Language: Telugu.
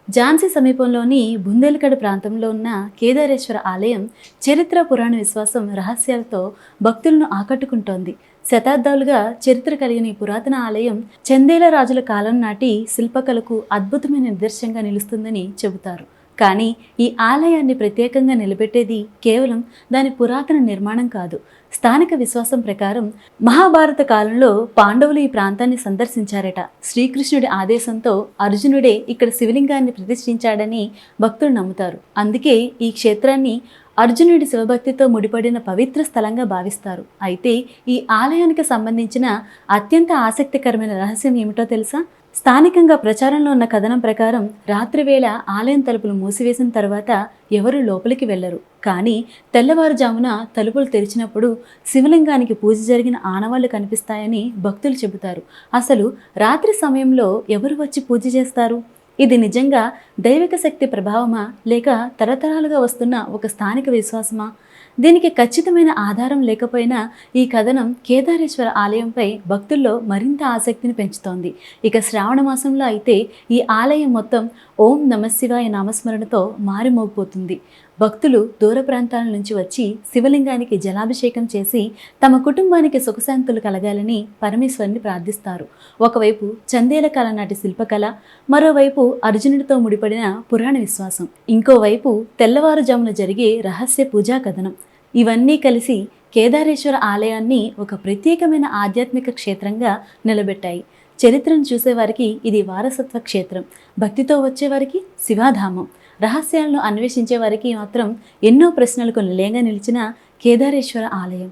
ఝాన్సీ సమీపంలోని బుందేల్ఖండ్ ప్రాంతంలో ఉన్న కేదారేశ్వర ఆలయం చరిత్ర, పురాణ విశ్వాసం, రహస్యాలతో భక్తులను ఆకట్టుకుంటోంది. శతాబ్దాలుగా చరిత్ర కలిగిన ఈ పురాతన ఆలయం చందేల రాజుల కాలం నాటి శిల్పకళకు అద్భుతమైన నిదర్శనంగా నిలుస్తుందని చెబుతారు. కానీ ఈ ఆలయాన్ని ప్రత్యేకంగా నిలబెట్టేది కేవలం దాని పురాతన నిర్మాణం కాదు. స్థానిక విశ్వాసం ప్రకారం మహాభారత కాలంలో పాండవులు ఈ ప్రాంతాన్ని సందర్శించారట. శ్రీకృష్ణుడి ఆదేశంతో అర్జునుడే ఇక్కడ శివలింగాన్ని ప్రతిష్ఠించాడని భక్తులు నమ్ముతారు. అందుకే ఈ క్షేత్రాన్ని అర్జునుడి శివభక్తితో ముడిపడిన పవిత్ర స్థలంగా భావిస్తారు. అయితే ఈ ఆలయానికి సంబంధించిన అత్యంత ఆసక్తికరమైన రహస్యం ఏమిటో తెలుసా? స్థానికంగా ప్రచారంలో ఉన్న కథనం ప్రకారం రాత్రివేళ ఆలయం తలుపులు మూసివేసిన తర్వాత ఎవరు లోపలికి వెళ్లరు. కానీ తెల్లవారుజామున తలుపులు తెరిచినప్పుడు శివలింగానికి పూజ జరిగిన ఆనవాళ్లు కనిపిస్తాయని భక్తులు చెబుతారు. అసలు రాత్రి సమయంలో ఎవరు వచ్చి పూజ చేస్తారు? ఇది నిజంగా దైవిక శక్తి ప్రభావమా, లేక తరతరాలుగా వస్తున్న ఒక స్థానిక విశ్వాసమా? దీనికి ఖచ్చితమైన ఆధారం లేకపోయినా ఈ కథనం కేదారేశ్వర ఆలయంపై భక్తుల్లో మరింత ఆసక్తిని పెంచుతోంది. ఇక శ్రావణ మాసంలో అయితే ఈ ఆలయం మొత్తం ఓం నమశివాయ నామస్మరణతో మారిమోగిపోతుంది. భక్తులు దూర ప్రాంతాల నుంచి వచ్చి శివలింగానికి జలాభిషేకం చేసి తమ కుటుంబానికి సుఖశాంతులు కలగాలని పరమేశ్వరుని ప్రార్థిస్తారు. ఒకవైపు చందేల కాలం నాటి శిల్పకళ, మరోవైపు అర్జునుడితో ముడిపడిన పురాణ విశ్వాసం, ఇంకోవైపు తెల్లవారుజామున జరిగే రహస్య పూజా కథనం. ఇవన్నీ కలిసి కేదారేశ్వర ఆలయాన్ని ఒక ప్రత్యేకమైన ఆధ్యాత్మిక క్షేత్రంగా నిలబెట్టాయి. చరిత్రను చూసేవారికి ఇది వారసత్వ క్షేత్రం, భక్తితో వచ్చేవారికి శివాధామం, రహస్యాలను అన్వేషించే వారికి మాత్రం ఎన్నో ప్రశ్నలకు నిలయంగా నిలిచిన కేదారేశ్వర ఆలయం.